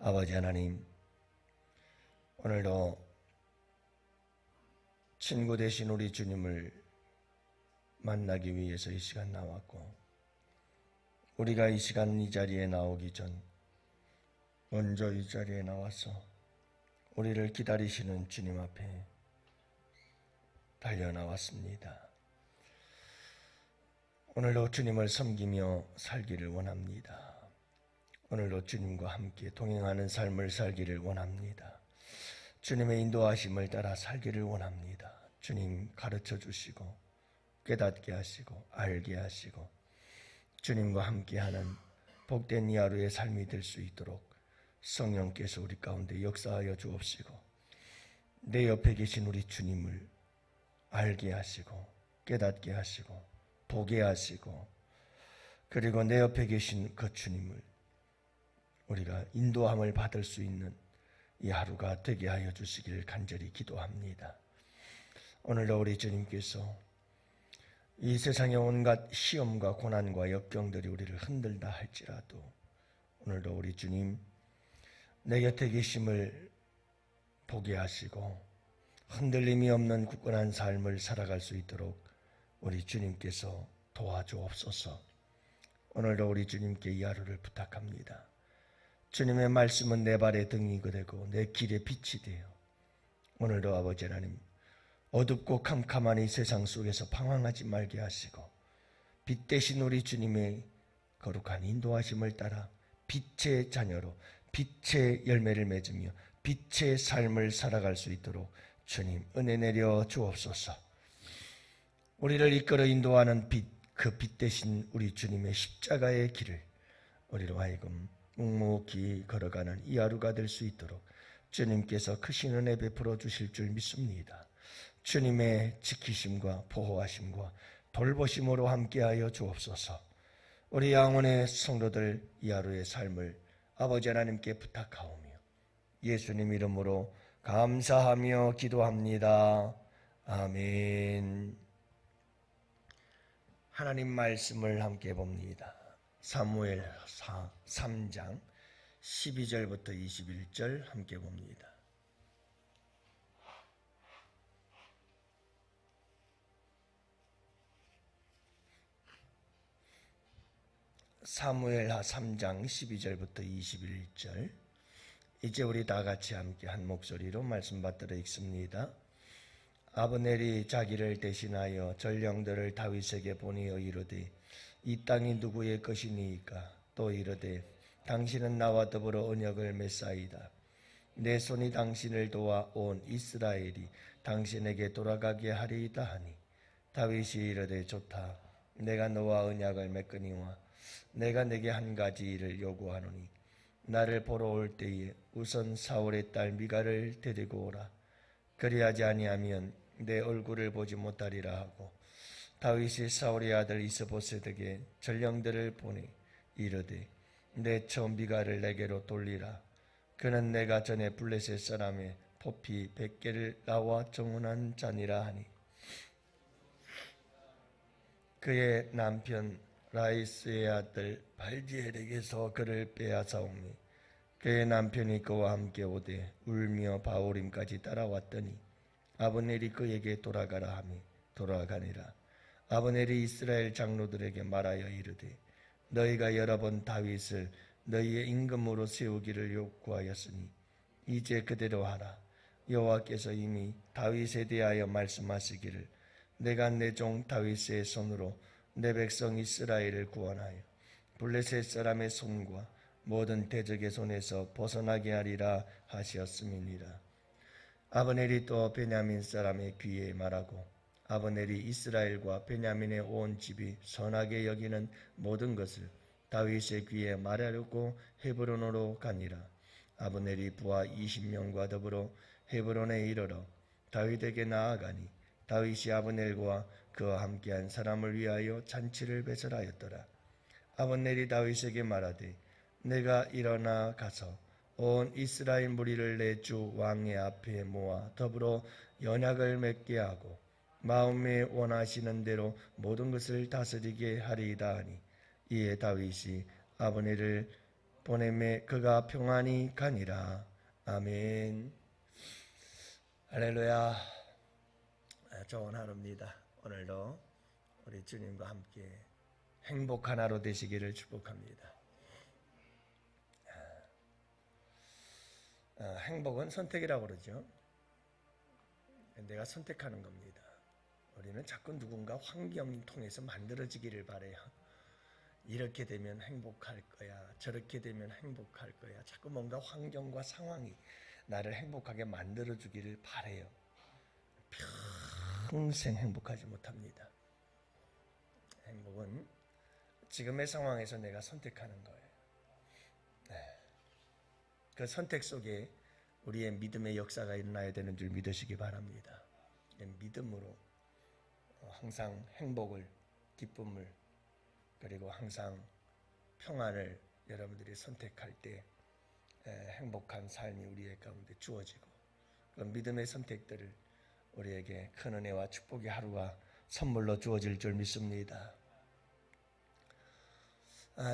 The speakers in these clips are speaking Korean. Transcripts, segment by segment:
아버지 하나님, 오늘도 친구 되신 우리 주님을 만나기 위해서 이 시간 나왔고, 우리가 이 시간 이 자리에 나오기 전 먼저 이 자리에 나와서 우리를 기다리시는 주님 앞에 달려나왔습니다. 오늘도 주님을 섬기며 살기를 원합니다. 오늘도 주님과 함께 동행하는 삶을 살기를 원합니다. 주님의 인도하심을 따라 살기를 원합니다. 주님 가르쳐 주시고 깨닫게 하시고 알게 하시고 주님과 함께하는 복된 이 하루의 삶이 될 수 있도록 성령께서 우리 가운데 역사하여 주옵시고, 내 옆에 계신 우리 주님을 알게 하시고 깨닫게 하시고 보게 하시고, 그리고 내 옆에 계신 그 주님을 우리가 인도함을 받을 수 있는 이 하루가 되게 하여 주시기를 간절히 기도합니다. 오늘도 우리 주님께서 이 세상의 온갖 시험과 고난과 역경들이 우리를 흔들다 할지라도 오늘도 우리 주님 내 곁에 계심을 보게 하시고 흔들림이 없는 굳건한 삶을 살아갈 수 있도록 우리 주님께서 도와주옵소서. 오늘도 우리 주님께 이 하루를 부탁합니다. 주님의 말씀은 내 발의 등이고 되고 내 길의 빛이 되어 오늘도 아버지 하나님 어둡고 캄캄한 이 세상 속에서 방황하지 말게 하시고, 빛 대신 우리 주님의 거룩한 인도하심을 따라 빛의 자녀로 빛의 열매를 맺으며 빛의 삶을 살아갈 수 있도록 주님 은혜 내려 주옵소서. 우리를 이끌어 인도하는 빛, 그 빛 대신 우리 주님의 십자가의 길을 우리로 하여금 묵묵히 걸어가는 이 하루가 될 수 있도록 주님께서 크신 은혜 베풀어 주실 줄 믿습니다. 주님의 지키심과 보호하심과 돌보심으로 함께하여 주옵소서. 우리 양원의 성도들 이 하루의 삶을 아버지 하나님께 부탁하오며 예수님 이름으로 감사하며 기도합니다. 아멘. 하나님 말씀을 함께 봅니다. 사무엘하 3장 12절부터 21절 함께 봅니다. 사무엘하 3장 12절부터 21절. 이제 우리 다 같이 함께 한 목소리로 말씀 받들어 읽습니다. 아브넬이 자기를 대신하여 전령들을 다윗에게 보내어 이르되 이 땅이 누구의 것이니이까? 또 이르되 당신은 나와 더불어 언약을 맺사이다. 내 손이 당신을 도와 온 이스라엘이 당신에게 돌아가게 하리이다 하니, 다윗이 이르되 좋다. 내가 너와 언약을 맺거니와 내가 내게 한 가지 일을 요구하노니 나를 보러 올 때에 우선 사울의 딸 미갈을 데리고 오라. 그리하지 아니하면 내 얼굴을 보지 못하리라 하고, 다윗이 사울의 아들 이스보셋에게 전령들을 보내 이르되 내 처 미갈을 내게로 돌리라. 그는 내가 전에 블레셋 사람의 포피 100개를 나와 정운한 자니라 하니, 그의 남편 라이스의 아들 발지엘에게서 그를 빼앗아오니 그의 남편이 그와 함께 오되 울며 바오림까지 따라왔더니 아브넬이 그에게 돌아가라 하니 돌아가니라. 아브넬이 이스라엘 장로들에게 말하여 이르되 너희가 여러 번 다윗을 너희의 임금으로 세우기를 요구하였으니 이제 그대로 하라. 여호와께서 이미 다윗에 대하여 말씀하시기를 내가 내 종 다윗의 손으로 내 백성 이스라엘을 구원하여 블레셋 사람의 손과 모든 대적의 손에서 벗어나게 하리라 하시었음이니라. 아브넬이 또 베냐민 사람의 귀에 말하고, 아브넬이 이스라엘과 베냐민의 온 집이 선하게 여기는 모든 것을 다윗의 귀에 말하려고 헤브론으로 가니라. 아브넬이 부하 20명과 더불어 헤브론에 이르러 다윗에게 나아가니, 다윗이 아브넬과 그와 함께한 사람을 위하여 잔치를 배설하였더라. 아브넬이 다윗에게 말하되 내가 일어나 가서 온 이스라엘 무리를 내 주 왕의 앞에 모아 더불어 연약을 맺게 하고 마음에 원하시는 대로 모든 것을 다스리게 하리이다 하니, 이에 다윗이 아브넬을 보내매 그가 평안히 가니라. 아멘. 할렐루야. 좋은 하루입니다. 오늘도 우리 주님과 함께 행복한 하루 되시기를 축복합니다. 행복은 선택이라고 그러죠. 내가 선택하는 겁니다. 우리는 자꾸 누군가 환경을 통해서 만들어지기를 바라요. 이렇게 되면 행복할 거야, 저렇게 되면 행복할 거야. 자꾸 뭔가 환경과 상황이 나를 행복하게 만들어주기를 바라요. 평생 행복하지 못합니다. 행복은 지금의 상황에서 내가 선택하는 거예요. 그 선택 속에 우리의 믿음의 역사가 일어나야 되는 줄 믿으시기 바랍니다. 믿음으로 항상 행복을, 기쁨을, 그리고 항상 평안을 여러분들이 선택할 때 행복한 삶이 우리의 가운데 주어지고, 그 믿음의 선택들을 우리에게 큰 은혜와 축복의 하루가 선물로 주어질 줄 믿습니다.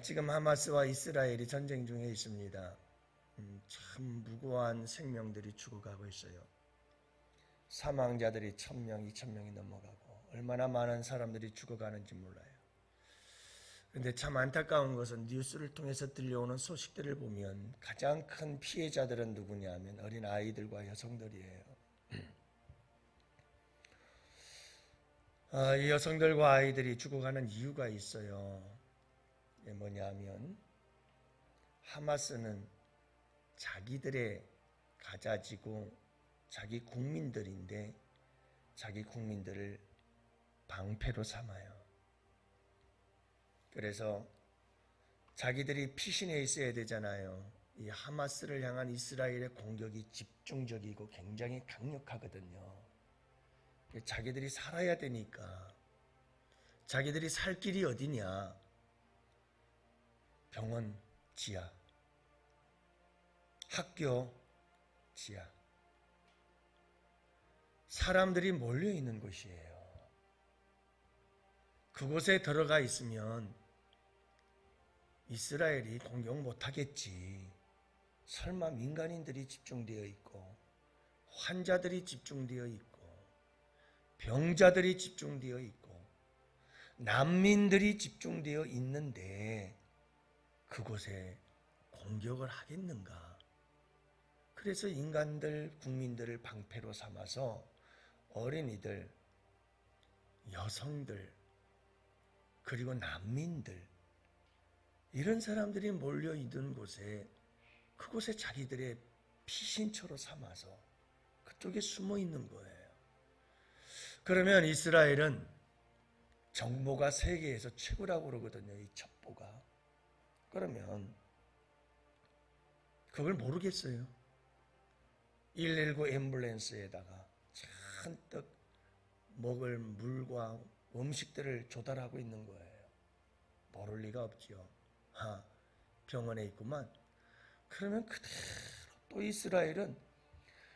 지금 하마스와 이스라엘이 전쟁 중에 있습니다. 참 무고한 생명들이 죽어가고 있어요. 사망자들이 1000명, 2000명이 넘어가고 얼마나 많은 사람들이 죽어가는지 몰라요. 그런데 참 안타까운 것은 뉴스를 통해서 들려오는 소식들을 보면 가장 큰 피해자들은 누구냐 하면 어린 아이들과 여성들이에요. 이 여성들과 아이들이 죽어가는 이유가 있어요. 이게 뭐냐 하면 하마스는 자기들의 가자지고 자기 국민들인데 자기 국민들을 방패로 삼아요. 그래서 자기들이 피신해 있어야 되잖아요. 이 하마스를 향한 이스라엘의 공격이 집중적이고 굉장히 강력하거든요. 자기들이 살아야 되니까. 자기들이 살 길이 어디냐? 병원 지하, 학교 지하, 사람들이 몰려있는 곳이에요. 그곳에 들어가 있으면 이스라엘이 공격 못하겠지. 설마 민간인들이 집중되어 있고, 환자들이 집중되어 있고, 병자들이 집중되어 있고, 난민들이 집중되어 있는데 그곳에 공격을 하겠는가? 그래서 인간들, 국민들을 방패로 삼아서 어린이들, 여성들, 그리고 난민들, 이런 사람들이 몰려있는 곳에, 그곳에 자기들의 피신처로 삼아서 그쪽에 숨어 있는 거예요. 그러면 이스라엘은 정보가 세계에서 최고라고 그러거든요. 이 첩보가. 그러면 그걸 모르겠어요. 119 앰뷸런스에다가 잔뜩 먹을 물과 음식들을 조달하고 있는 거예요. 모를 리가 없지요. 병원에 있구만. 그러면 그대로 또 이스라엘은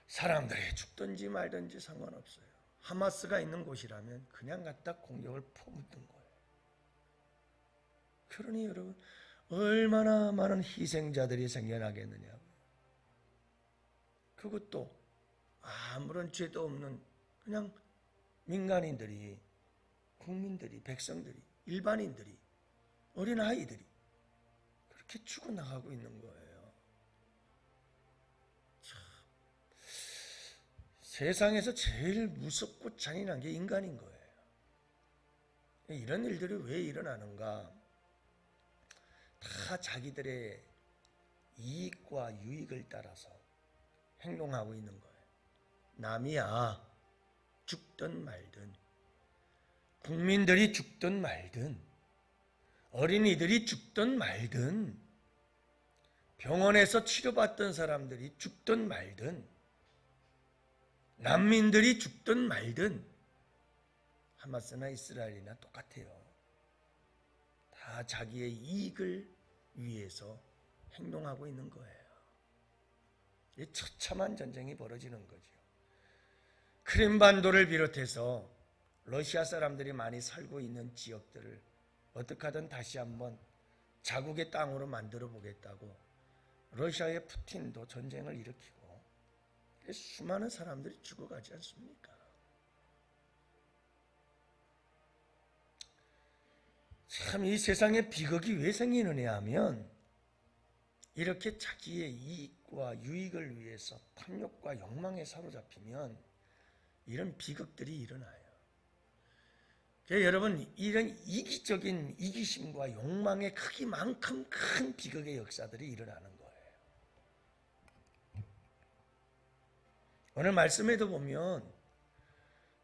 사람들이 죽든지 말든지 상관없어요. 하마스가 있는 곳이라면 그냥 갖다 공격을 퍼붓는 거예요. 그러니 여러분, 얼마나 많은 희생자들이 생겨나겠느냐고요. 그것도 아무런 죄도 없는 그냥 민간인들이, 국민들이, 백성들이, 일반인들이, 어린아이들이 그렇게 죽어나가고 있는 거예요. 참, 세상에서 제일 무섭고 잔인한 게 인간인 거예요. 이런 일들이 왜 일어나는가? 다 자기들의 이익과 유익을 따라서 행동하고 있는 거예요. 남이야 죽든 말든, 국민들이 죽든 말든, 어린이들이 죽든 말든, 병원에서 치료받던 사람들이 죽든 말든, 난민들이 죽든 말든, 하마스나 이스라엘이나 똑같아요. 다 자기의 이익을 위해서 행동하고 있는 거예요. 이 처참한 전쟁이 벌어지는 거죠. 크림반도를 비롯해서 러시아 사람들이 많이 살고 있는 지역들을 어떻게 하든 다시 한번 자국의 땅으로 만들어 보겠다고 러시아의 푸틴도 전쟁을 일으키고 수많은 사람들이 죽어가지 않습니까? 참 이 세상에 비극이 왜 생기느냐 하면 이렇게 자기의 이익과 유익을 위해서 탐욕과 욕망에 사로잡히면 이런 비극들이 일어나요. 그래서 여러분, 이런 이기적인 이기심과 욕망의 크기만큼 큰 비극의 역사들이 일어나는 거예요. 오늘 말씀에도 보면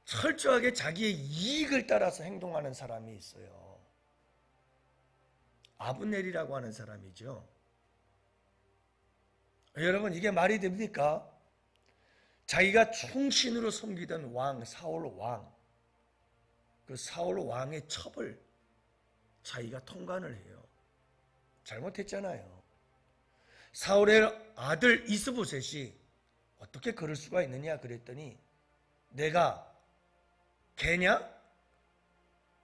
철저하게 자기의 이익을 따라서 행동하는 사람이 있어요. 아브넬이라고 하는 사람이죠. 여러분, 이게 말이 됩니까? 자기가 충신으로 섬기던 왕, 사울 왕, 그 사울 왕의 첩을 자기가 통관을 해요. 잘못했잖아요. 사울의 아들 이스보셋이 어떻게 그럴 수가 있느냐 그랬더니 내가 개냐?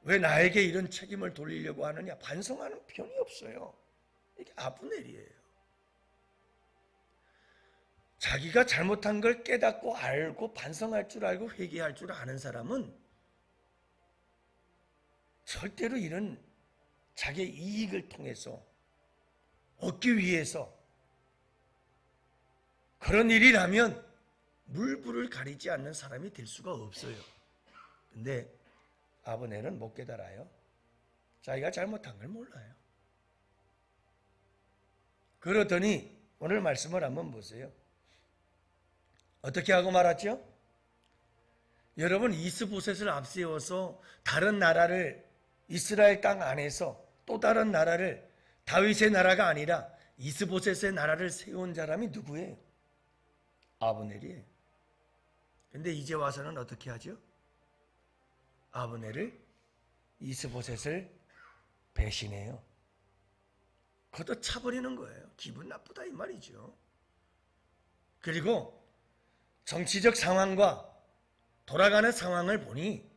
왜 나에게 이런 책임을 돌리려고 하느냐? 반성하는 편이 없어요. 이게 아브넬이에요. 자기가 잘못한 걸 깨닫고 알고 반성할 줄 알고 회개할 줄 아는 사람은 절대로 이런 자기의 이익을 통해서 얻기 위해서 그런 일이라면 물불을 가리지 않는 사람이 될 수가 없어요. 근데 아브넬은 못 깨달아요. 자기가 잘못한 걸 몰라요. 그러더니 오늘 말씀을 한번 보세요. 어떻게 하고 말았죠? 여러분, 이스보셋을 앞세워서 다른 나라를 이스라엘 땅 안에서 또 다른 나라를 다윗의 나라가 아니라 이스보셋의 나라를 세운 사람이 누구예요? 아브넬이에요. 근데 이제 와서는 어떻게 하죠? 아브넬을 이스보셋을 배신해요. 걷어차버리는 거예요. 기분 나쁘다 이 말이죠. 그리고 정치적 상황과 돌아가는 상황을 보니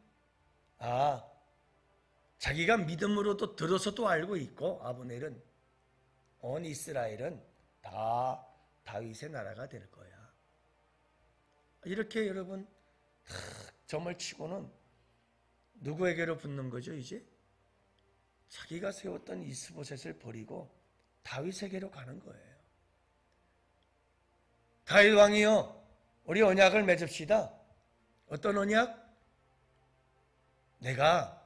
자기가 믿음으로도 들어서도 알고 있고 아브넬은 온 이스라엘은 다 다윗의 나라가 될 거야. 이렇게 여러분 점을 치고는 누구에게로 붙는 거죠 이제? 자기가 세웠던 이스보셋을 버리고 다윗에게로 가는 거예요. 다윗 왕이요, 우리 언약을 맺읍시다. 어떤 언약? 내가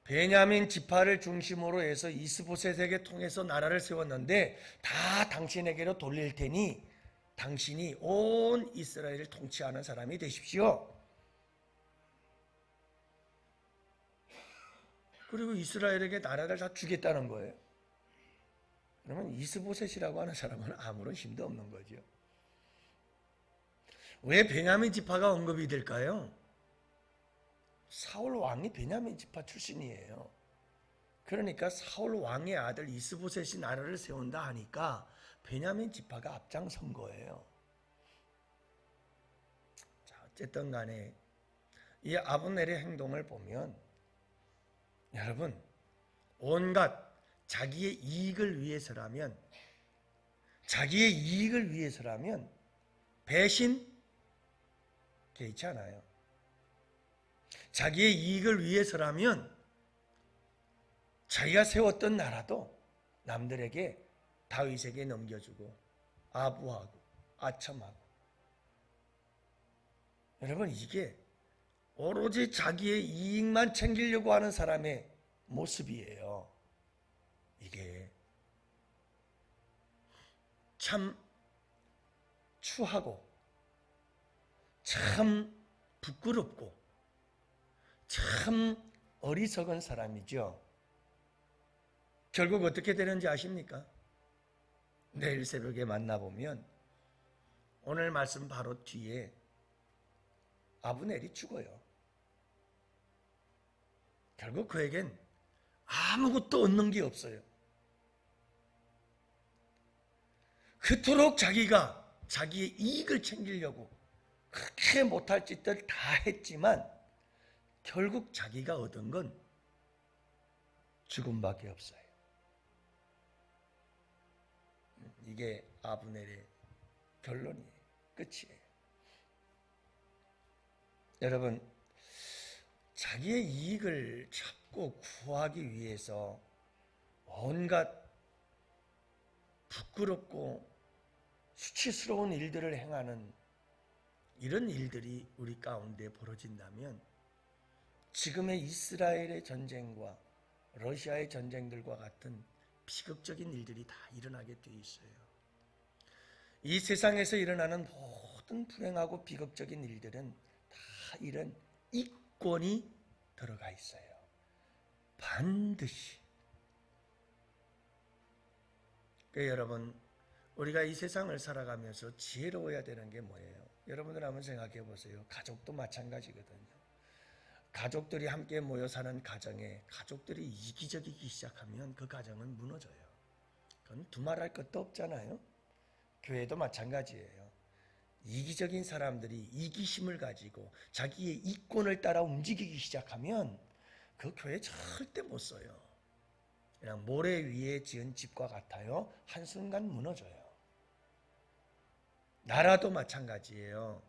베냐민 지파를 중심으로 해서 이스보셋에게 통해서 나라를 세웠는데 다 당신에게로 돌릴 테니 당신이 온 이스라엘을 통치하는 사람이 되십시오. 그리고 이스라엘에게 나라를 다 주겠다는 거예요. 그러면 이스보셋이라고 하는 사람은 아무런 힘도 없는 거죠. 왜 베냐민 지파가 언급이 될까요? 사울 왕이 베냐민 지파 출신이에요. 그러니까 사울 왕의 아들 이스보셋이 나라를 세운다 하니까 베냐민 지파가 앞장선 거예요. 자, 어쨌든 간에 이 아브넬의 행동을 보면 여러분, 온갖 자기의 이익을 위해서라면 배신 개의치 않아요. 자기의 이익을 위해서라면 자기가 세웠던 나라도 남들에게 다윗에게 넘겨주고 아부하고 아첨하고. 여러분, 이게 오로지 자기의 이익만 챙기려고 하는 사람의 모습이에요. 이게 참 추하고 참 부끄럽고 참 어리석은 사람이죠. 결국 어떻게 되는지 아십니까? 내일 새벽에 만나보면 오늘 말씀 바로 뒤에 아브넬이 죽어요. 결국 그에겐 아무것도 얻는 게 없어요. 그토록 자기가 자기의 이익을 챙기려고 그렇게 못할 짓들 다 했지만 결국 자기가 얻은 건 죽음밖에 없어요. 이게 아브넬의 결론이에요. 끝이에요. 여러분, 자기의 이익을 찾고 구하기 위해서 온갖 부끄럽고 수치스러운 일들을 행하는 이런 일들이 우리 가운데 벌어진다면 지금의 이스라엘의 전쟁과 러시아의 전쟁들과 같은 비극적인 일들이 다 일어나게 돼 있어요. 이 세상에서 일어나는 모든 불행하고 비극적인 일들은 다 이런 이권이 들어가 있어요. 반드시. 그러니까 여러분, 우리가 이 세상을 살아가면서 지혜로워야 되는 게 뭐예요? 여러분들 한번 생각해 보세요. 가족도 마찬가지거든요. 가족들이 함께 모여 사는 가정에 가족들이 이기적이기 시작하면 그 가정은 무너져요. 그건 두말할 것도 없잖아요. 교회도 마찬가지예요. 이기적인 사람들이 이기심을 가지고 자기의 이권을 따라 움직이기 시작하면 그 교회 절대 못 써요. 그냥 모래 위에 지은 집과 같아요. 한순간 무너져요. 나라도 마찬가지예요.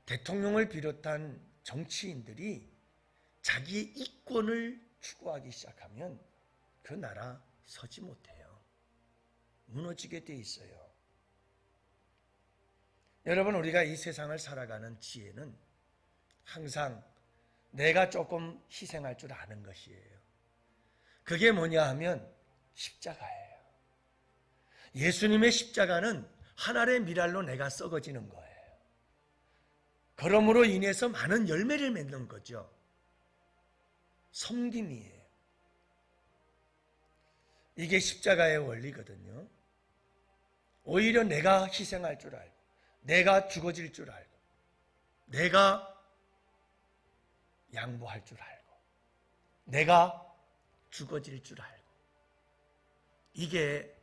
대통령을 비롯한 정치인들이 자기의 이권을 추구하기 시작하면 그 나라 서지 못해요. 무너지게 돼 있어요. 여러분, 우리가 이 세상을 살아가는 지혜는 항상 내가 조금 희생할 줄 아는 것이에요. 그게 뭐냐 하면 십자가예요. 예수님의 십자가는 한 알의 밀알로 내가 썩어지는 거예요. 그러므로 인해서 많은 열매를 맺는 거죠. 섬김이에요. 이게 십자가의 원리거든요. 오히려 내가 희생할 줄 알고, 내가 죽어질 줄 알고, 내가 양보할 줄 알고, 내가 죽어질 줄 알고, 이게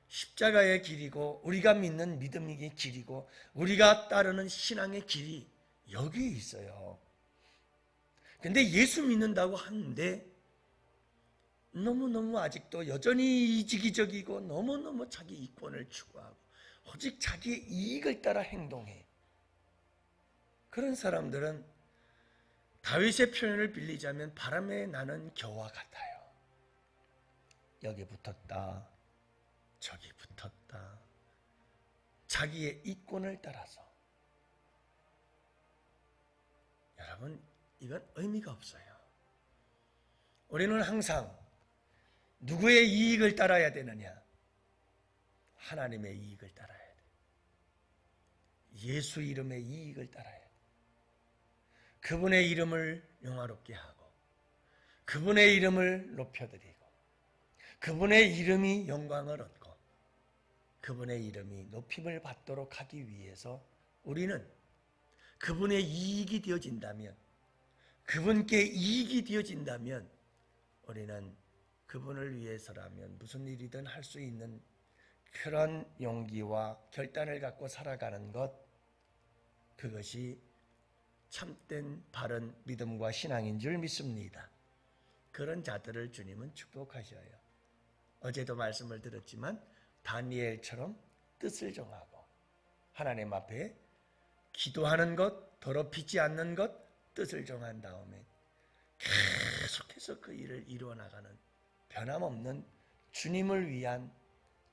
십자가의 길이고 우리가 믿는 믿음의 길이고 우리가 따르는 신앙의 길이 여기에 있어요. 근데 예수 믿는다고 하는데 너무너무 아직도 여전히 이기적이고 너무너무 자기 이권을 추구하고 오직 자기의 이익을 따라 행동해. 그런 사람들은 다윗의 표현을 빌리자면 바람에 나는 겨와 같아요. 여기 붙었다, 저기 붙었다. 자기의 이권을 따라서. 여러분, 이건 의미가 없어요. 우리는 항상 누구의 이익을 따라야 되느냐? 하나님의 이익을 따라야 돼. 예수 이름의 이익을 따라야 돼. 그분의 이름을 영화롭게 하고 그분의 이름을 높여드리고 그분의 이름이 영광을 얻고 그분의 이름이 높임을 받도록 하기 위해서 우리는 그분의 이익이 되어진다면, 그분께 이익이 되어진다면 우리는 그분을 위해서라면 무슨 일이든 할 수 있는 그런 용기와 결단을 갖고 살아가는 것, 그것이 참된 바른 믿음과 신앙인 줄 믿습니다. 그런 자들을 주님은 축복하셔요. 어제도 말씀을 드렸지만 다니엘처럼 뜻을 정하고 하나님 앞에 기도하는 것, 더럽히지 않는 것, 뜻을 정한 다음에 계속해서 그 일을 이루어 나가는 변함없는 주님을 위한,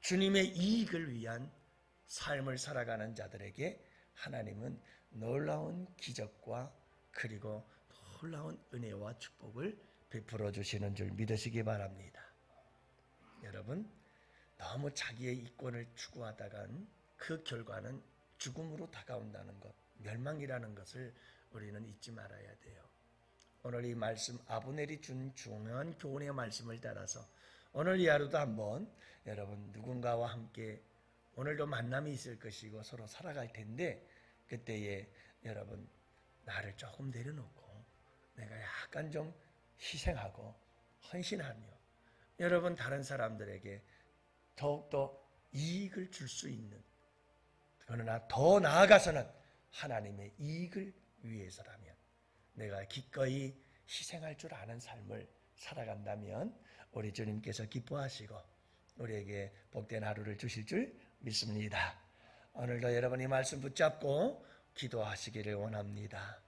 주님의 이익을 위한 삶을 살아가는 자들에게 하나님은 놀라운 기적과 그리고 놀라운 은혜와 축복을 베풀어 주시는 줄 믿으시기 바랍니다. 여러분, 너무 자기의 이권을 추구하다간 그 결과는 죽음으로 다가온다는 것, 멸망이라는 것을 우리는 잊지 말아야 돼요. 오늘 이 말씀, 아브넬이 준 중요한 교훈의 말씀을 따라서 오늘 이 하루도 한번 여러분 누군가와 함께 오늘도 만남이 있을 것이고 서로 살아갈 텐데 그때에 여러분 나를 조금 내려놓고 내가 약간 좀 희생하고 헌신하며 여러분 다른 사람들에게 더욱더 이익을 줄 수 있는, 그러나 더 나아가서는 하나님의 이익을 위해서라면 내가 기꺼이 희생할 줄 아는 삶을 살아간다면 우리 주님께서 기뻐하시고 우리에게 복된 하루를 주실 줄 믿습니다. 오늘도 여러분이 말씀 붙잡고 기도하시기를 원합니다.